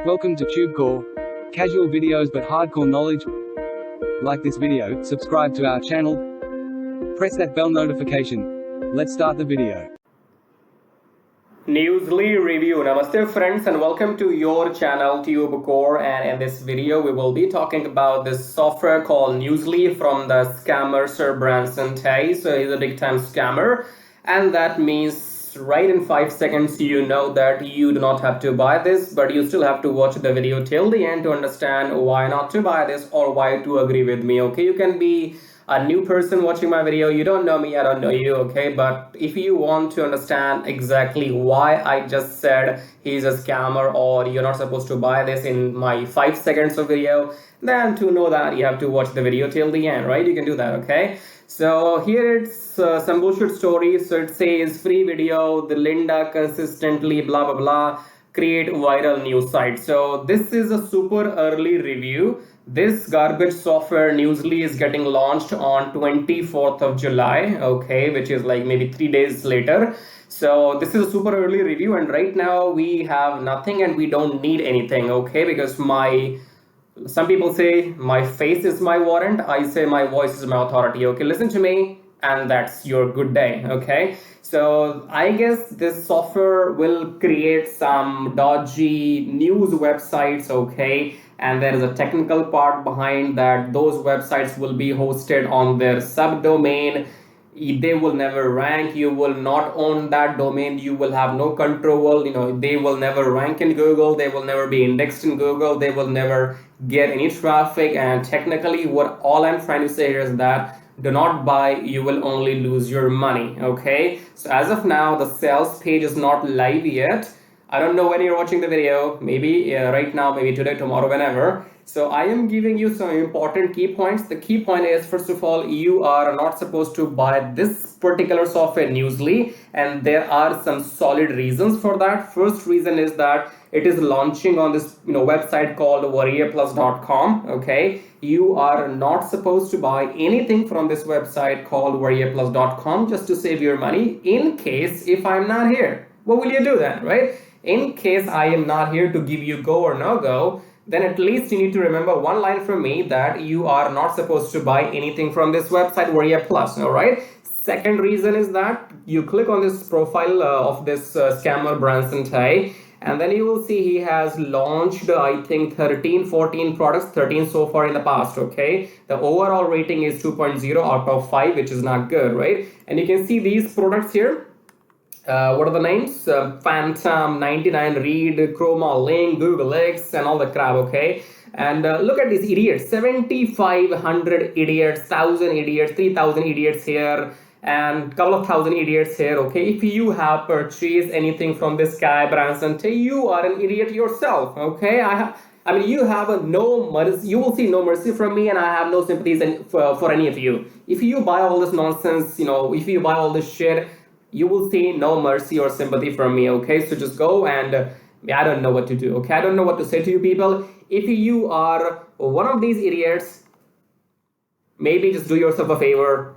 Welcome to TubeCore. Casual videos but hardcore knowledge. Like this video, subscribe to our channel, press that bell notification. Let's start the video. NEWSLY review. Namaste friends and welcome to your channel TubeCore, and in this video we will be talking about this software called NEWSLY from the scammer Sir Branson. So he's a big time scammer, and that means right in 5 seconds you know that you do not have to buy this, but you still have to watch the video till the end to understand why not to buy this or why to agree with me. Okay, you can be a new person watching my video, you don't know me, I don't know you, okay, but if you want to understand exactly why I just said he's a scammer or you're not supposed to buy this in my 5 seconds of video, then to know that you have to watch the video till the end, right? You can do that, okay? So here it's some bullshit story. So it says free video, the Linda consistently blah blah blah, create viral news site. So this is a super early review. This garbage software NEWSLY is getting launched on 24th of July, okay, which is like maybe 3 days later. So this is a super early review, and right now we have nothing and we don't need anything, okay, because some people say my face is my warrant, I say my voice is my authority, okay, listen to me and that's your good day, okay. So I guess this software will create some dodgy news websites, okay, and there is a technical part behind that. Those websites will be hosted on their subdomain. They will never rank. You will not own that domain. You will have no control. They will never rank in Google. They will never be indexed in Google. They will never get any traffic. And technically, what all I'm trying to say here is that do not buy, you will only lose your money, okay? So as of now, the sales page is not live yet. I don't know when you're watching the video, maybe right now, maybe today, tomorrow, whenever. So I am giving you some important key points. The key point is, first of all, you are not supposed to buy this particular software NEWSLY, and there are some solid reasons for that. First reason is that it is launching on this website called warriorplus.com, okay? You are not supposed to buy anything from this website called warriorplus.com just to save your money in case if I'm not here. What will you do then, right? In case I am not here to give you go or no go, then at least you need to remember one line from me that you are not supposed to buy anything from this website Warrior Plus, all right? Second reason is that you click on this profile of this scammer Branson, and then you will see he has launched I think 14 products, 13 so far in the past, okay? The overall rating is 2.0 out of 5, which is not good, right? And you can see these products here. What are the names? Phantom, 99 Read, Chroma Link, Google X, and all the crap, okay? And look at these idiots, 7,500 idiots, 1,000 idiots, 3,000 idiots here, and couple of thousand idiots here, okay? If you have purchased anything from this guy, Branson, you are an idiot yourself, okay? I mean, you have no mercy. You will see no mercy from me, and I have no sympathies for any of you. If you buy all this nonsense, if you buy all this shit, you will see no mercy or sympathy from me, okay? So just go and I don't know what to do, okay? I don't know what to say to you people. If you are one of these idiots, maybe just do yourself a favor,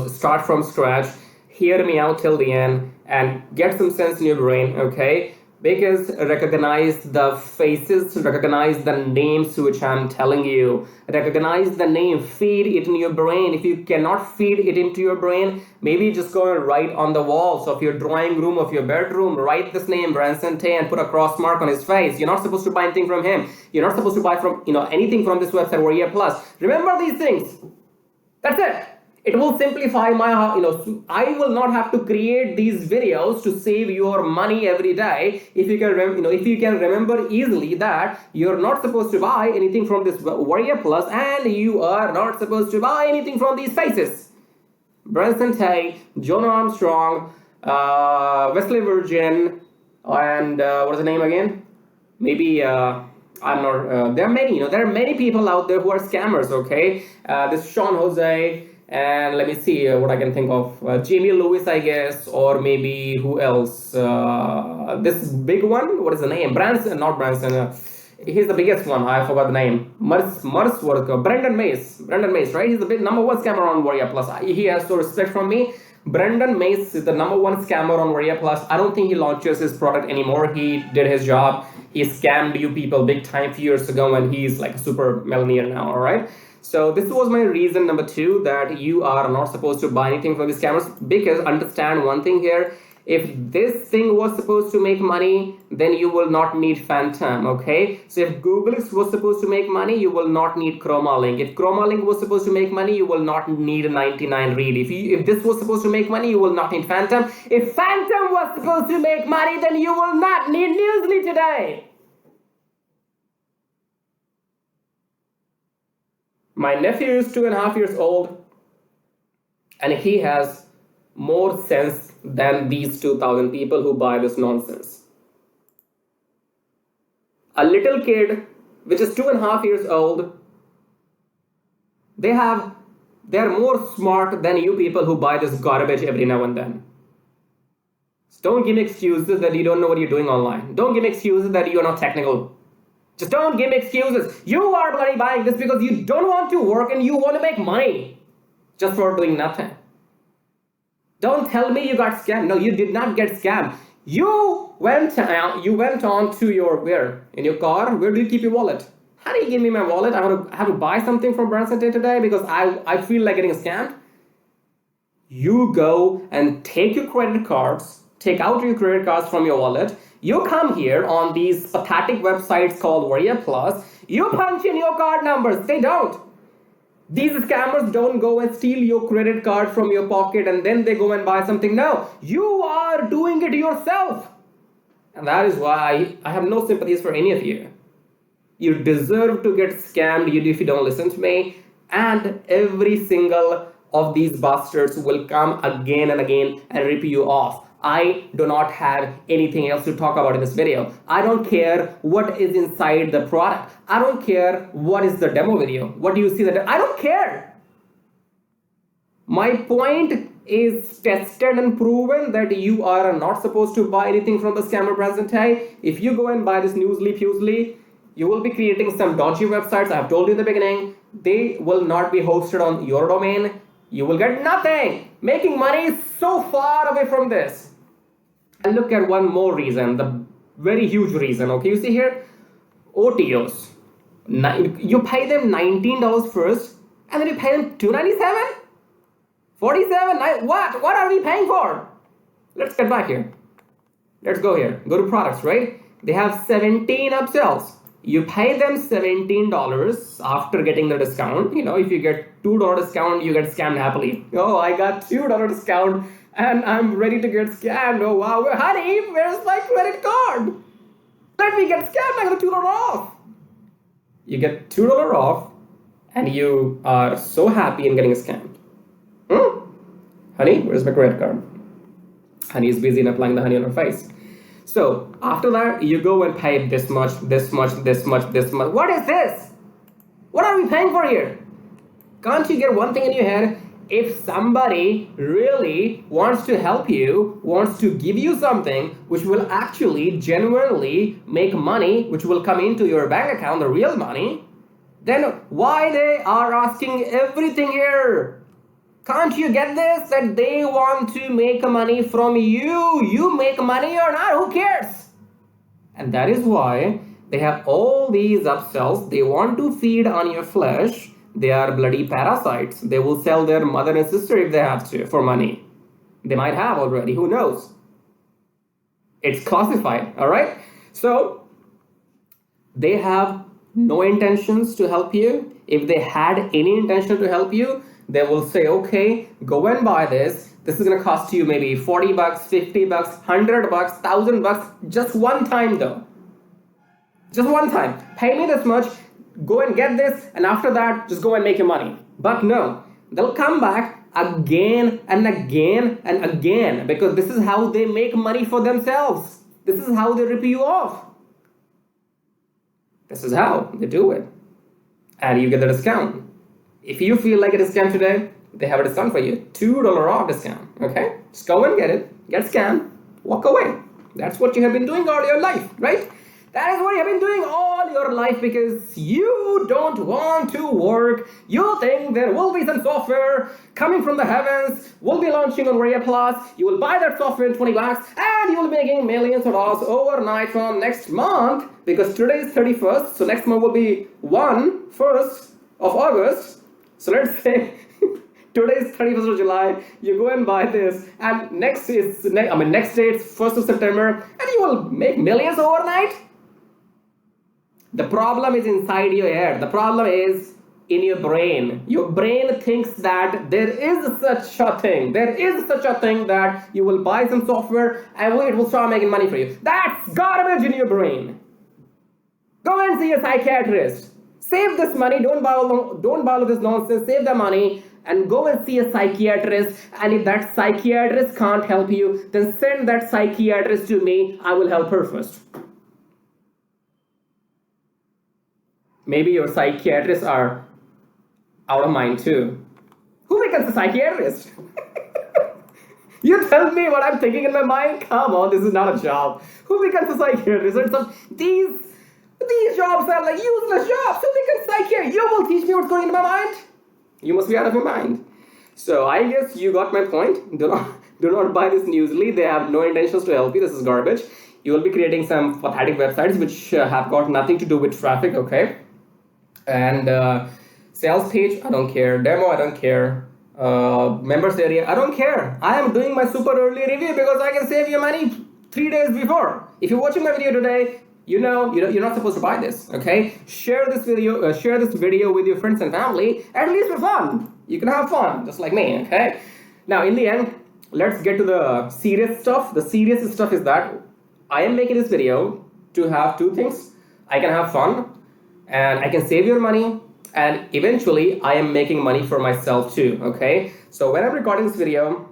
start from scratch, hear me out till the end, and get some sense in your brain, okay? Because recognize the faces, recognize the names which I'm telling you. Recognize the name, feed it in your brain. If you cannot feed it into your brain, maybe just go and write on the walls of your drawing room, of your bedroom, write this name, Branson Tay, and put a cross mark on his face. You're not supposed to buy anything from him. You're not supposed to buy from, anything from this website, Warrior Plus. Remember these things. That's it. It will simplify my, I will not have to create these videos to save your money every day. If you can, if you can remember easily that you're not supposed to buy anything from this Warrior Plus, and you are not supposed to buy anything from these faces. Branson Tay, jono Armstrong, Wesley Virgin, and what is the name again? Maybe I'm not. There are many. There are many people out there who are scammers. Okay, this Sean Jose. And let me see what I can think of. Jamie Lewis, I guess, or maybe who else? This big one, what is the name? Branson, not Branson. He's the biggest one. I forgot the name. Brendan Mace, right? He's the big number one scammer on Warrior Plus. He has no respect from me. Brendan Mace is the #1 scammer on Varia Plus. I don't think he launches his product anymore. He did his job. He scammed you people big time a few years ago, and he's like a super millionaire now, all right? So this was my reason number 2, that you are not supposed to buy anything from these scammers, because understand one thing here. If this thing was supposed to make money, then you will not need Phantom, okay? So if Google was supposed to make money, you will not need ChromaLink. If ChromaLink was supposed to make money, you will not need 99 Read. If this was supposed to make money, you will not need Phantom. If Phantom was supposed to make money, then you will not need NEWSLY today. My nephew is 2.5 years old, and he has more sense than these 2,000 people who buy this nonsense. A little kid, which is 2.5 years old, they're more smart than you people who buy this garbage every now and then. So don't give me excuses that you don't know what you're doing online. Don't give me excuses that you're not technical. Just don't give me excuses. You are bloody buying this because you don't want to work and you want to make money just for doing nothing. Don't tell me you got scammed. No, you did not get scammed. You went on to where? In your car? Where do you keep your wallet? How do you give me my wallet? I have to buy something from Branson today because I feel like getting scammed. You go and take your credit cards, take out your credit cards from your wallet. You come here on these pathetic websites called Varia Plus. You punch in your card numbers. They don't. These scammers don't go and steal your credit card from your pocket and then they go and buy something. No, you are doing it yourself. And that is why I have no sympathies for any of you. You deserve to get scammed if you don't listen to me. And every single of these bastards will come again and again and rip you off. I do not have anything else to talk about in this video. I don't care what is inside the product. I don't care what is the demo video. What do you see that? I don't care. My point is tested and proven that you are not supposed to buy anything from the scammer Branson. If you go and buy this NEWSLY, you will be creating some dodgy websites. I have told you in the beginning, they will not be hosted on your domain. You will get nothing. Making money is so far away from this. And look at one more reason, the very huge reason. Okay, you see here, otos. You pay them $19 first, and then you pay them $297, $47. What? What are we paying for? Let's get back here. Let's go here. Go to products, right? They have 17 upsells. You pay them $17 after getting the discount. You know, if you get $2 discount, you get scammed happily. Oh, I got $2 discount and I'm ready to get scammed. Oh, wow. Honey, where's my credit card? Let me get scammed. I got $2 off. You get $2 off and you are so happy in getting scammed. Honey, where's my credit card? Honey is busy in applying the honey on her face. So after that, you go and pay this much, this much, this much, this much. What is this? What are we paying for here? Can't you get one thing in your head? If somebody really wants to help you, wants to give you something which will actually genuinely make money, which will come into your bank account, the real money, then why they are asking everything here? Can't you get this? That they want to make money from you. You make money or not, who cares? And that is why they have all these upsells. They want to feed on your flesh. They are bloody parasites. They will sell their mother and sister if they have to for money. They might have already, who knows? It's classified, all right? So they have no intentions to help you. If they had any intention to help you, they will say, okay, go and buy this. This is going to cost you maybe $40, $50, $100, $1,000, just one time though. Just one time. Pay me this much, go and get this, and after that, just go and make your money. But no, they'll come back again and again and again because this is how they make money for themselves. This is how they rip you off. This is how they do it. And you get the discount. If you feel like it is scam today, they have a discount for you. $2 off discount, okay? Just go and get it, get scammed, walk away. That's what you have been doing all your life, right? That is what you have been doing all your life because you don't want to work. You think there will be some software coming from the heavens, will be launching on Varia Plus. You will buy that software in 20 lakhs and you will be making millions of dollars overnight from next month because today is 31st. So next month will be 1st of August. So let's say today is 31st of July, you go and buy this, and next day it's 1st of September, and you will make millions overnight. The problem is inside your head. The problem is in your brain. Your brain thinks that there is such a thing. There is such a thing that you will buy some software and it will start making money for you. That's garbage in your brain. Go and see a psychiatrist. Save this money. Don't buy all this nonsense. Save the money and go and see a psychiatrist. And if that psychiatrist can't help you, then send that psychiatrist to me. I will help her first. Maybe your psychiatrists are out of mind too. Who becomes a psychiatrist? You tell me what I'm thinking in my mind? Come on, this is not a job. Who becomes a psychiatrist? These jobs are like useless jobs. Who becomes a psychiatrist? You will teach me what's going in my mind? You must be out of your mind. So I guess you got my point. Do not buy this NEWSLY. They have no intentions to help you. This is garbage. You will be creating some pathetic websites which have got nothing to do with traffic, okay? And sales page, I don't care. Demo, I don't care. Members area, I don't care. I am doing my super early review because I can save you money 3 days before. If you're watching my video today, you know you're not supposed to buy this, okay? Share this video with your friends and family, at least for fun. You can have fun, just like me, okay? Now, in the end, let's get to the serious stuff. The serious stuff is that I am making this video to have two things. I can have fun, and I can save your money, and eventually I am making money for myself too, okay? So when I'm recording this video,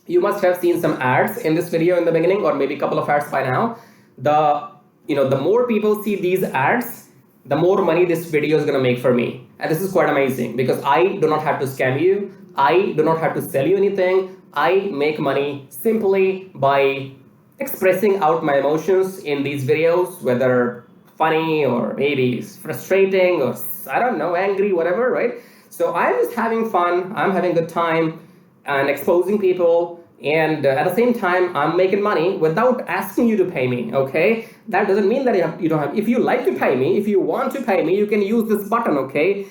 you must have seen some ads in this video in the beginning, or maybe a couple of ads by now. The more people see these ads, the more money this video is gonna make for me. And this is quite amazing because I do not have to scam you. I do not have to sell you anything. I make money simply by expressing out my emotions in these videos, whether funny or maybe frustrating or I don't know, angry, whatever, right? So I'm just having fun, I'm having a good time and exposing people, and at the same time I'm making money without asking you to pay me, okay? That doesn't mean that you don't have, if you like to pay me, if you want to pay me, you can use this button, okay?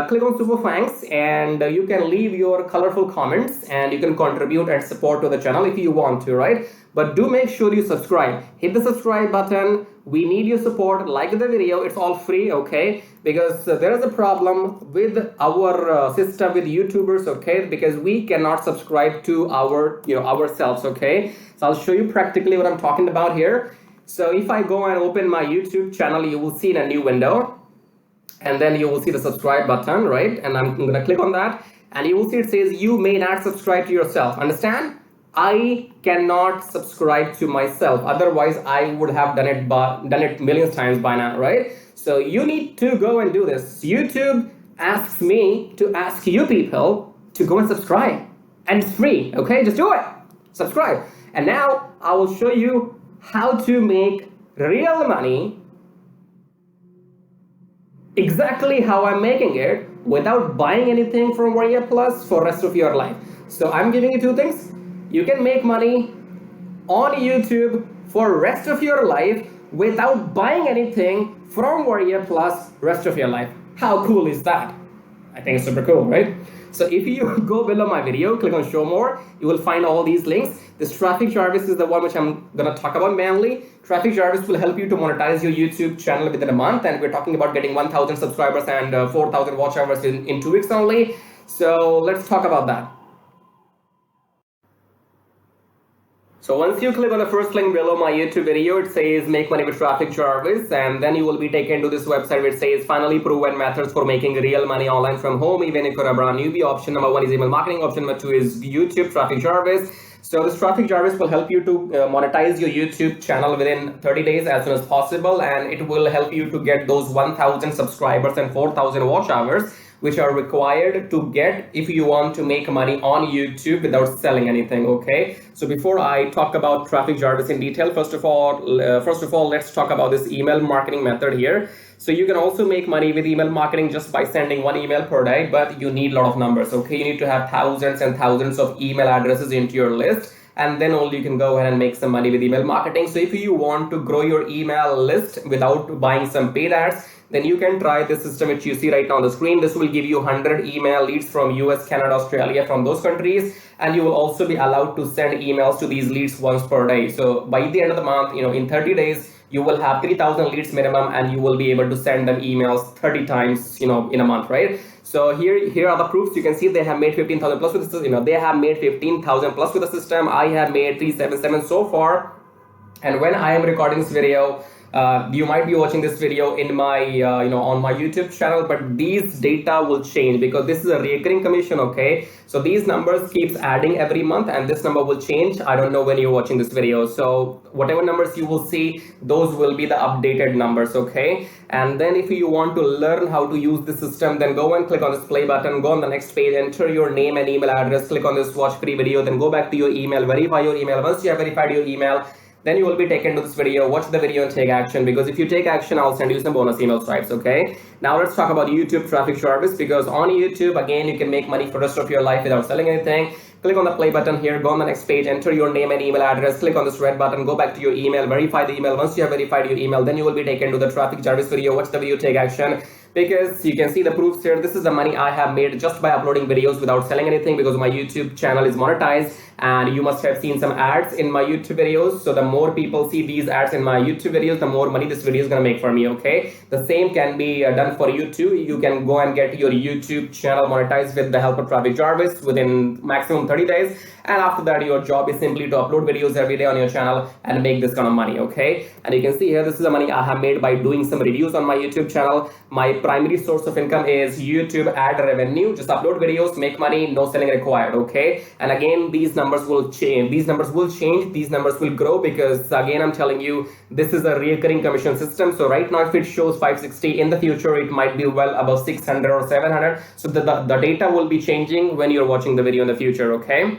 Click on super thanks and you can leave your colorful comments and you can contribute and support to the channel if you want to, right? But do make sure you subscribe. Hit the subscribe button. We need your support. Like the video. It's all free, okay? Because there is a problem with our system with YouTubers, okay? Because we cannot subscribe to ourselves, okay? So I'll show you practically what I'm talking about here. So if I go and open my YouTube channel, you will see in a new window. And then you will see the subscribe button, right? And I'm going to click on that. And you will see it says you may not subscribe to yourself. Understand? I cannot subscribe to myself. Otherwise, I would have done it millions times by now, right? So you need to go and do this. YouTube asks me to ask you people to go and subscribe. And it's free, okay? Just do it. Subscribe. And now I will show you how to make real money exactly how I'm making it without buying anything from Varia Plus for rest of your life. So I'm giving you two things. You can make money on YouTube for rest of your life without buying anything from Varia Plus rest of your life. How cool is that? I think it's super cool, right? So if you go below my video, click on show more, you will find all these links. This Traffic Jarvis is the one which I'm going to talk about mainly. Traffic Jarvis will help you to monetize your YouTube channel within a month, and we're talking about getting 1,000 subscribers and 4,000 watch hours in 2 weeks only. So let's talk about that. So once you click on the first link below my YouTube video, it says make money with Traffic Jarvis, and then you will be taken to this website which says finally proven methods for making real money online from home, even if you're a brand newbie. Option number 1 is email marketing. Option number 2 is YouTube Traffic Jarvis. So this Traffic Jarvis will help you to monetize your YouTube channel within 30 days as soon as possible, and it will help you to get those 1,000 subscribers and 4,000 watch hours which are required to get if you want to make money on YouTube without selling anything. Okay, so before I talk about Traffic Jarvis in detail, first of all, let's talk about this email marketing method here. So you can also make money with email marketing just by sending one email per day, but you need a lot of numbers. Okay, you need to have thousands and thousands of email addresses into your list, and then only you can go ahead and make some money with email marketing. So if you want to grow your email list without buying some paid ads, then you can try this system which you see right now on the screen. This will give you 100 email leads from US, Canada, Australia, from those countries, and you will also be allowed to send emails to these leads once per day. So by the end of the month, in 30 days, you will have 3,000 leads minimum, and you will be able to send them emails 30 times, in a month, right? So here are the proofs. You can see they have made 15,000 plus with the system. They have made 15,000 plus with the system. I have made 377 so far, and when I am recording this video, you might be watching this video in my on my YouTube channel, but these data will change because this is a recurring commission. Okay, so these numbers keeps adding every month, and this number will change. I don't know when you're watching this video, so whatever numbers you will see, those will be the updated numbers. Okay, and then if you want to learn how to use the system, then go and click on this play button, go on the next page, enter your name and email address, click on this watch free video, then go back to your email, verify your email. Once you have verified your email, then you will be taken to this video. Watch the video and take action, because if you take action, I'll send you some bonus email stripes. Okay, now let's talk about YouTube Traffic Jarvis, because on YouTube, again, you can make money for the rest of your life without selling anything. Click on the play button here, go on the next page, enter your name and email address, click on this red button, go back to your email, verify the email. Once you have verified your email, then you will be taken to the Traffic Jarvis video. Watch the video, take action, because you can see the proofs here. This is the money I have made just by uploading videos without selling anything, because my YouTube channel is monetized, and you must have seen some ads in my YouTube videos. So the more people see these ads in my YouTube videos, the more money this video is going to make for me. Okay, the same can be done for you too. You can go and get your YouTube channel monetized with the help of Traffic Jarvis within maximum 30 days. And after that, your job is simply to upload videos every day on your channel and make this kind of money. Okay, and you can see here, this is the money I have made by doing some reviews on my YouTube channel. My primary source of income is YouTube ad revenue. Just upload videos, make money, no selling required. Okay, and again, these numbers will change. These numbers will grow, because again, I'm telling you, this is a recurring commission system. So right now, if it shows 560, in the future it might be well above 600 or 700. So the data will be changing when you're watching the video in the future. Okay,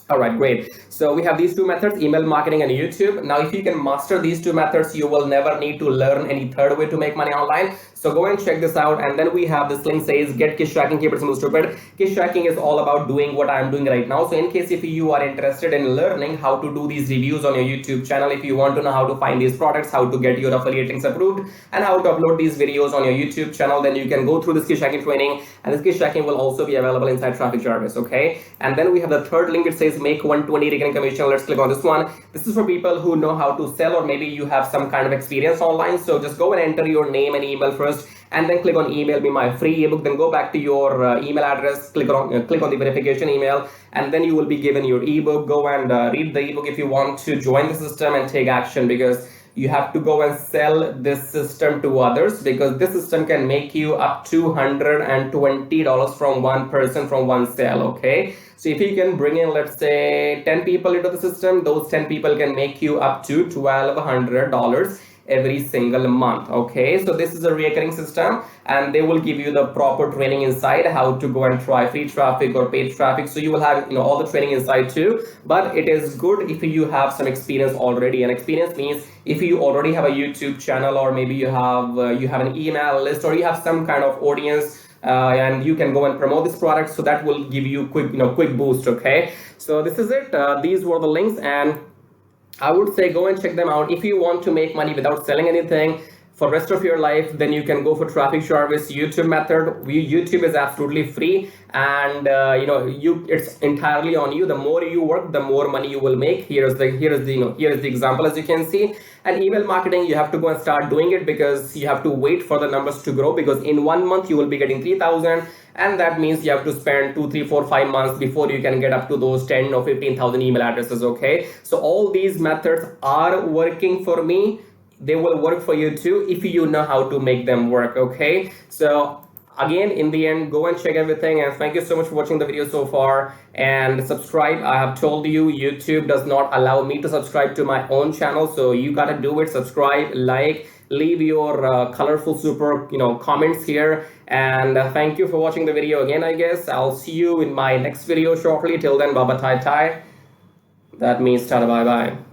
all right, great. So we have these two methods, email marketing and YouTube. Now, if you can master these two methods, you will never need to learn any third way to make money online. So go and check this out. And then we have this link says get kiss tracking, keep it simple stupid. Kiss tracking is all about doing what I'm doing right now. So in case if you are interested in learning how to do these reviews on your YouTube channel, if you want to know how to find these products, how to get your affiliate links approved, and how to upload these videos on your YouTube channel, then you can go through this kiss tracking training. And this kiss tracking will also be available inside Traffic Jarvis. Okay, and then we have the third link. It says make 120 recurring commission. Let's click on this one. This is for people who know how to sell, or maybe you have some kind of experience online. So just go and enter your name and email first, and then click on email me my free ebook. Then go back to your email address, click on the verification email, and then you will be given your ebook. Go and read the ebook if you want to join the system and take action, because you have to go and sell this system to others, because this system can make you up to $120 from one person, from one sale. Okay, so if you can bring in, let's say, 10 people into the system, those 10 people can make you up to $1,200 every single month. Okay, so this is a recurring system, and they will give you the proper training inside how to go and try free traffic or paid traffic. So you will have all the training inside too, but it is good if you have some experience already. And experience means if you already have a YouTube channel, or maybe you have an email list, or you have some kind of audience, and you can go and promote this product. So that will give you quick boost. Okay, so this is it. These were the links, and I would say go and check them out. If you want to make money without selling anything for rest of your life, then you can go for Traffic Jarvis YouTube method. YouTube is absolutely free, and it's entirely on you. The more you work, the more money you will make. Here is the example, as you can see. And email marketing, you have to go and start doing it, because you have to wait for the numbers to grow, because in 1 month you will be getting 3,000, and that means you have to spend 2, 3, 4, 5 months before you can get up to those 10 or 15,000 email addresses. Okay, so all these methods are working for me. They will work for you too if you know how to make them work. Okay, so again, in the end, go and check everything, and thank you so much for watching the video so far, and subscribe. I have told you, YouTube does not allow me to subscribe to my own channel, so you gotta do it. Subscribe, like, leave your colorful super comments here. And thank you for watching the video again. I guess I'll see you in my next video shortly. Till then, baba tai tai. That means tada bye bye.